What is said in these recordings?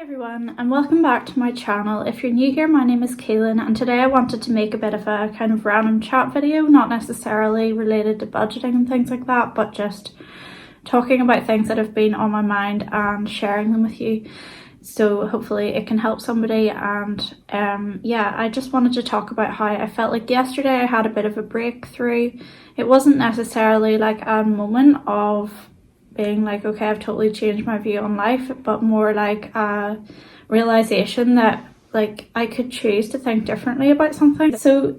Everyone, and welcome back to my channel. If you're new here, my name is Kaylin, and today I wanted to make a bit of a kind of random chat video, not necessarily related to budgeting and things like that, but just talking about things that have been on my mind and sharing them with you. So hopefully it can help somebody. And yeah, I just wanted to talk about how I felt like yesterday I had a bit of a breakthrough. It wasn't necessarily like a moment of being like, okay, I've totally changed my view on life, but more like a realization that like I could choose to think differently about something. So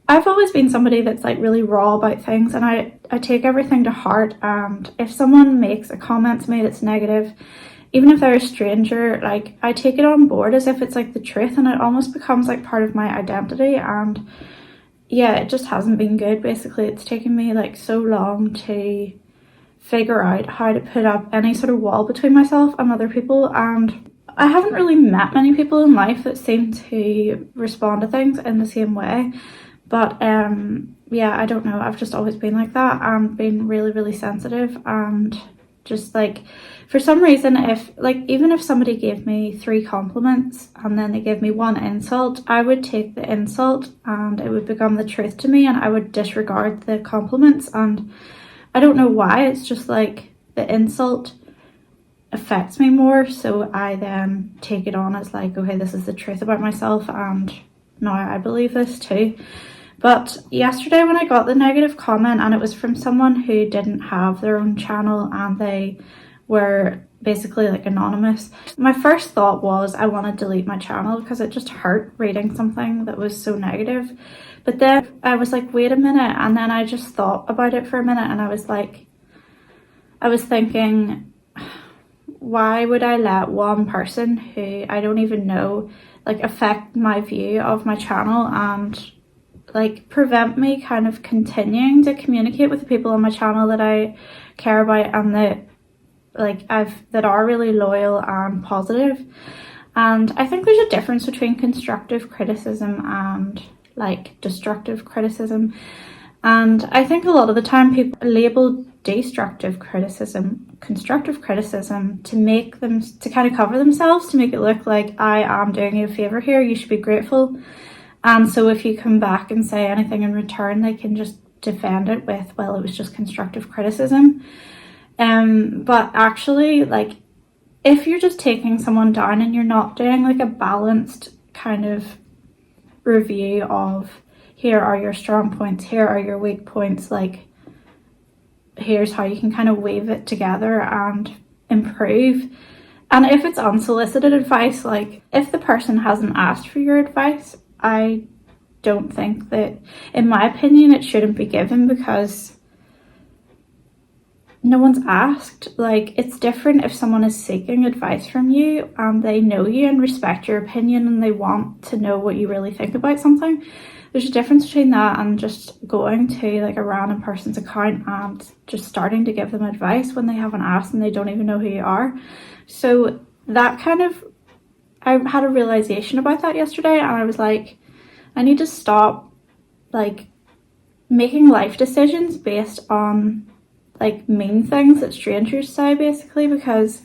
I've always been somebody that's like really raw about things, and I take everything to heart. And if someone makes a comment to me that's negative, even if they're a stranger, like I take it on board as if it's like the truth, and it almost becomes like part of my identity. And yeah, it just hasn't been good. Basically, it's taken me like so long to figure out how to put up any sort of wall between myself and other people, and I haven't really met many people in life that seem to respond to things in the same way. But yeah, I don't know, I've just always been like that and been really sensitive, and just like for some reason, if like even if somebody gave me 3 compliments and then they gave me 1 insult, I would take the insult and it would become the truth to me, and I would disregard the compliments. And I don't know why, it's just like the insult affects me more, so I then take it on as like, okay, this is the truth about myself, and now I believe this too. But yesterday when I got the negative comment, and it was from someone who didn't have their own channel and they were basically like anonymous, my first thought was I want to delete my channel because it just hurt reading something that was so negative. But then I was like, wait a minute, and then I just thought about it for a minute, and I was thinking, why would I let one person who I don't even know like affect my view of my channel and like prevent me kind of continuing to communicate with the people on my channel that I care about and that are really loyal and positive. And I think there's a difference between constructive criticism and like destructive criticism, and I think a lot of the time people label destructive criticism constructive criticism to make them to kind of cover themselves, to make it look like I am doing you a favor here, you should be grateful. And so if you come back and say anything in return, they can just defend it with, well, it was just constructive criticism. But actually, like if you're just taking someone down and you're not doing like a balanced kind of review of, here are your strong points, here are your weak points, like here's how you can kind of weave it together and improve. And if it's unsolicited advice, like if the person hasn't asked for your advice, I don't think that, in my opinion, it shouldn't be given because no one's asked. Like it's different if someone is seeking advice from you and they know you and respect your opinion and they want to know what you really think about something. There's a difference between that and just going to like a random person's account and just starting to give them advice when they haven't asked and they don't even know who you are. So that kind of, I had a realization about that yesterday, and I was like, I need to stop like making life decisions based on like mean things that strangers say, basically, because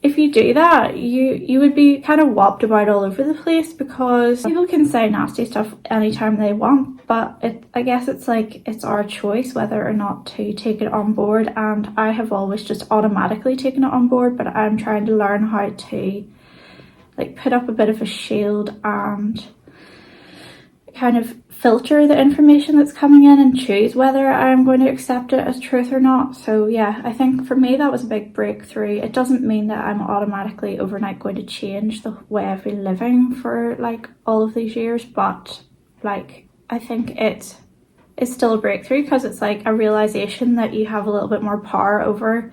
if you do that, you would be kind of whopped about all over the place, because people can say nasty stuff anytime they want, but I guess it's like it's our choice whether or not to take it on board. And I have always just automatically taken it on board, but I'm trying to learn how to like put up a bit of a shield and kind of filter the information that's coming in and choose whether I'm going to accept it as truth or not. So yeah, I think for me that was a big breakthrough. It doesn't mean that I'm automatically overnight going to change the way I've been living for like all of these years, but like I think it's still a breakthrough because it's like a realization that you have a little bit more power over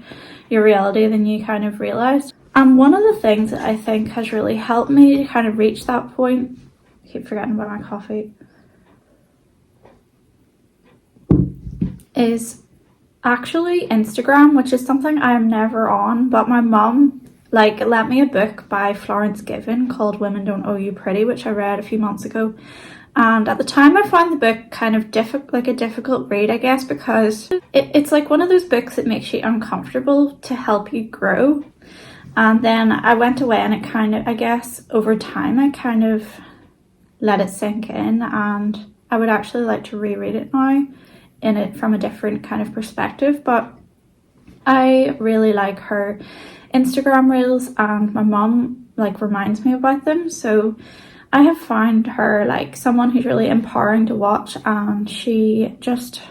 your reality than you kind of realized. And one of the things that I think has really helped me to kind of reach that point, I keep forgetting about my coffee, is actually Instagram, which is something I'm never on. But my mum like lent me a book by Florence Given called Women Don't Owe You Pretty, which I read a few months ago. And at the time I found the book kind of a difficult read, I guess, because it's like one of those books that makes you uncomfortable to help you grow. And then I went away, and it kind of, I guess over time I kind of let it sink in, and I would actually like to reread it now in it from a different kind of perspective. But I really like her Instagram reels, and my mom like reminds me about them, so I have found her like someone who's really empowering to watch, and she just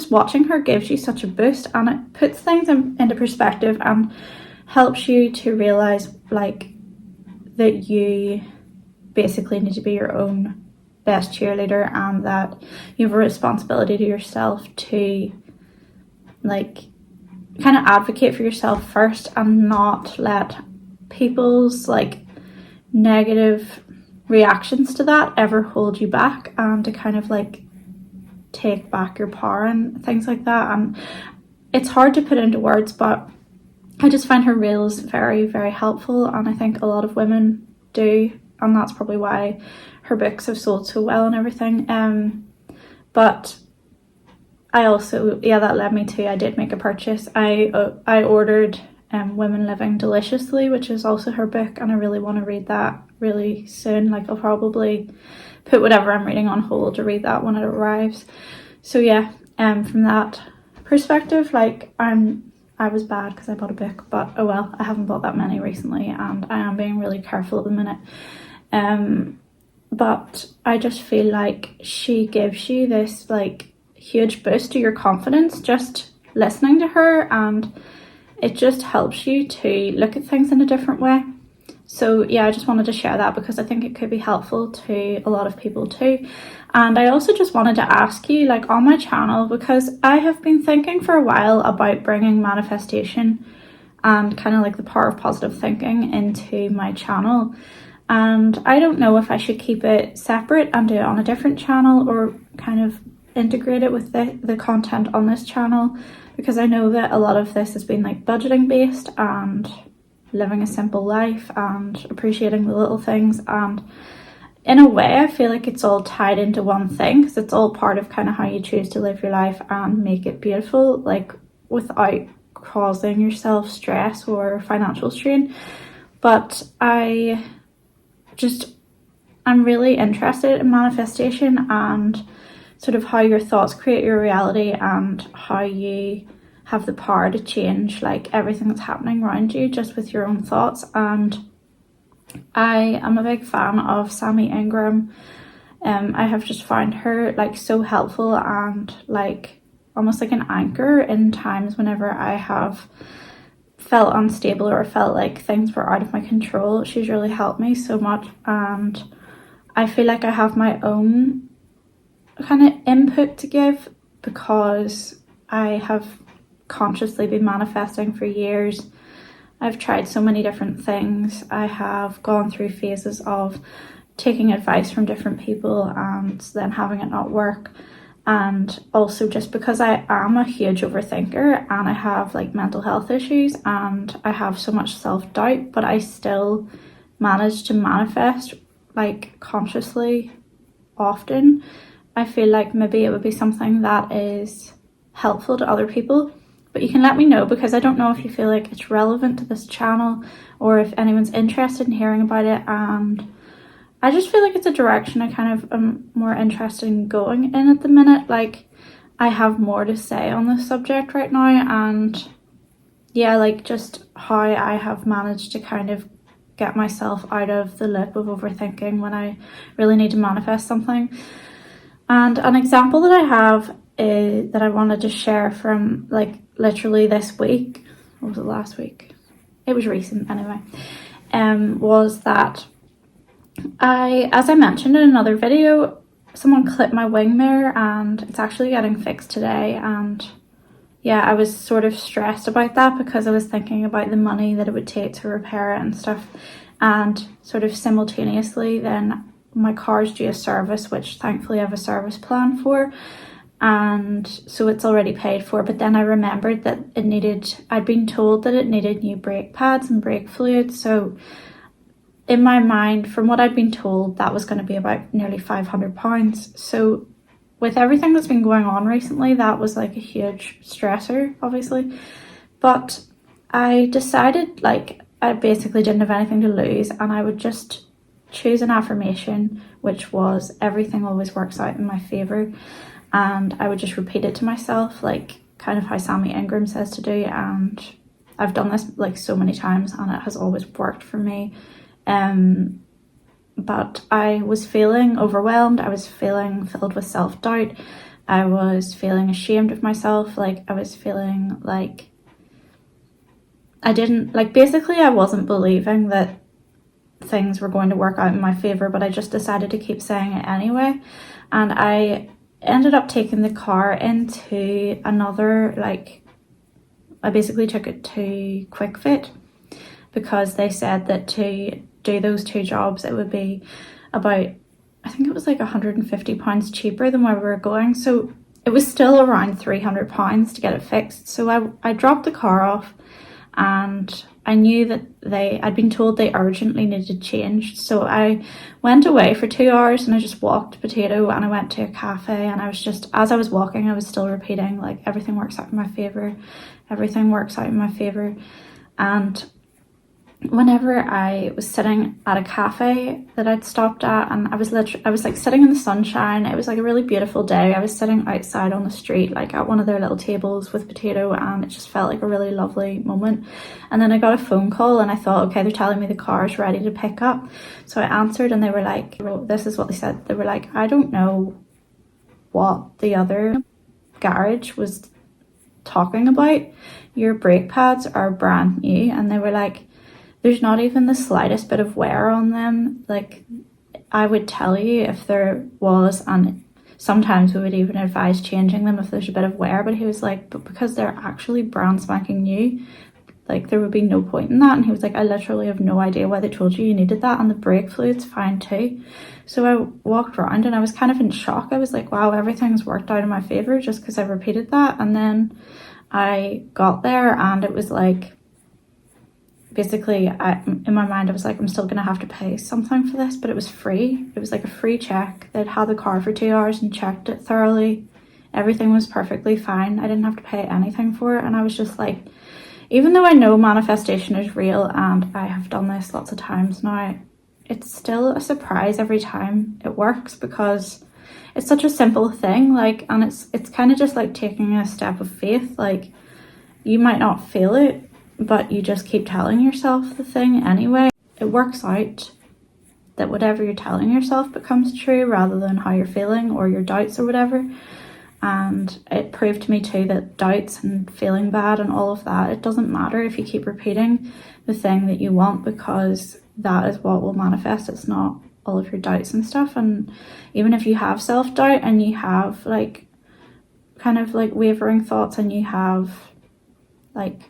watching her gives you such a boost, and it puts things into perspective and helps you to realize like that you basically need to be your own best cheerleader, and that you have a responsibility to yourself to like kind of advocate for yourself first, and not let people's like negative reactions to that ever hold you back, and to kind of like take back your power and things like that. And it's hard to put into words, but I just find her reels very, very helpful, and I think a lot of women do, and that's probably why her books have sold so well and everything. But I also, yeah, that led me to, I did make a purchase. I ordered Women Living Deliciously, which is also her book, and I really want to read that really soon. Like, I'll probably put whatever I'm reading on hold to read that when it arrives. So yeah, from that perspective, like I was bad because I bought a book, but oh well, I haven't bought that many recently, and I am being really careful at the minute. But I just feel like she gives you this like huge boost to your confidence just listening to her, and it just helps you to look at things in a different way. So yeah, I just wanted to share that because I think it could be helpful to a lot of people too. And I also just wanted to ask you, like, on my channel, because I have been thinking for a while about bringing manifestation and kind of like the power of positive thinking into my channel, and I don't know if I should keep it separate and do it on a different channel, or kind of integrate it with the content on this channel, because I know that a lot of this has been like budgeting based and living a simple life and appreciating the little things, and in a way I feel like it's all tied into one thing, because it's all part of kind of how you choose to live your life and make it beautiful, like without causing yourself stress or financial strain. But I'm really interested in manifestation and sort of how your thoughts create your reality, and how you have the power to change like everything that's happening around you just with your own thoughts. And I am a big fan of Sammy Ingram. I have just found her like so helpful, and like almost like an anchor in times whenever I have felt unstable or felt like things were out of my control. She's really helped me so much, and I feel like I have my own kind of input to give, because I have consciously been manifesting for years. I've tried so many different things. I have gone through phases of taking advice from different people and then having it not work. And also just because I am a huge overthinker, and I have like mental health issues, and I have so much self-doubt, but I still manage to manifest like consciously often. I feel like maybe it would be something that is helpful to other people, but you can let me know, because I don't know if you feel like it's relevant to this channel, or if anyone's interested in hearing about it. And I just feel like it's a direction I kind of am more interested in going in at the minute. Like, I have more to say on this subject right now, and yeah, like just how I have managed to kind of get myself out of the loop of overthinking when I really need to manifest something. And an example that I have is, that I wanted to share from like literally this week, or was it last week? It was recent anyway. Was that as I mentioned in another video, someone clipped my wing mirror, and it's actually getting fixed today. And yeah, I was sort of stressed about that, because I was thinking about the money that it would take to repair it and stuff. And sort of simultaneously then my car's due a service, which thankfully I have a service plan for, and so it's already paid for. But then I remembered that I'd been told that it needed new brake pads and brake fluid. So in my mind, from what I'd been told, that was going to be about nearly £500. So with everything that's been going on recently, that was like a huge stressor, obviously. But I decided like I basically didn't have anything to lose, and I would just choose an affirmation, which was everything always works out in my favor, and I would just repeat it to myself, like kind of how Sammy Ingram says to do. And I've done this like so many times and it has always worked for me. But I was feeling overwhelmed, I was feeling filled with self-doubt, I was feeling ashamed of myself, like I was feeling like I didn't, like basically I wasn't believing that things were going to work out in my favor, but I just decided to keep saying it anyway. And I ended up taking the car into another, like, I basically took it to Quick Fit, because they said that to do those two jobs it would be about, I think it was like £150 cheaper than where we were going, so it was still around £300 to get it fixed. So I dropped the car off, and I knew that I'd been told they urgently needed changed. So I went away for 2 hours and I just walked Potato, and I went to a cafe, and I was just, as I was walking, I was still repeating like everything works out in my favor, everything works out in my favor. And whenever I was sitting at a cafe that I'd stopped at, and I was like sitting in the sunshine, it was like a really beautiful day, I was sitting outside on the street like at one of their little tables with Potato, and it just felt like a really lovely moment. And then I got a phone call and I thought, okay, they're telling me the car is ready to pick up. So I answered, and they were like, this is what they said, they were like, I don't know what the other garage was talking about, your brake pads are brand new. And they were like, there's not even the slightest bit of wear on them. Like, I would tell you if there was, and sometimes we would even advise changing them if there's a bit of wear. But he was like, but because they're actually brand spanking new, like there would be no point in that. And he was like, I literally have no idea why they told you needed that, and the brake fluid's fine too. So I walked around and I was kind of in shock. I was like, wow, everything's worked out in my favor just because I repeated that. And then I got there and it was like, basically, in my mind I was like, I'm still gonna have to pay something for this, but it was free. It was like a free check. They'd had the car for 2 hours and checked it thoroughly. Everything was perfectly fine. I didn't have to pay anything for it. And I was just like, even though I know manifestation is real and I have done this lots of times now, it's still a surprise every time it works, because it's such a simple thing, like, and it's kind of just like taking a step of faith. Like, you might not feel it, but you just keep telling yourself the thing anyway. It works out that whatever you're telling yourself becomes true, rather than how you're feeling or your doubts or whatever. And it proved to me too that doubts and feeling bad and all of that, it doesn't matter if you keep repeating the thing that you want, because that is what will manifest. It's not all of your doubts and stuff. And even if you have self-doubt and you have like kind of like wavering thoughts, and you have like,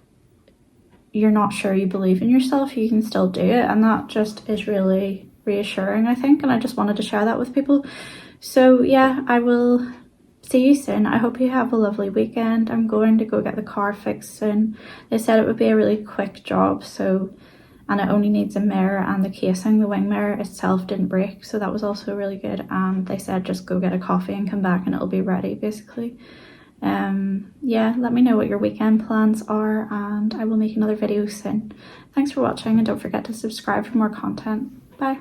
you're not sure you believe in yourself, you can still do it. And that just is really reassuring, I think. And I just wanted to share that with people. So yeah, I will see you soon. I hope you have a lovely weekend. I'm going to go get the car fixed soon. They said it would be a really quick job, so, and it only needs a mirror and the casing, the wing mirror itself didn't break, so that was also really good. And they said just go get a coffee and come back and it'll be ready, basically. Yeah, let me know what your weekend plans are, and I will make another video soon. Thanks for watching, and don't forget to subscribe for more content. Bye.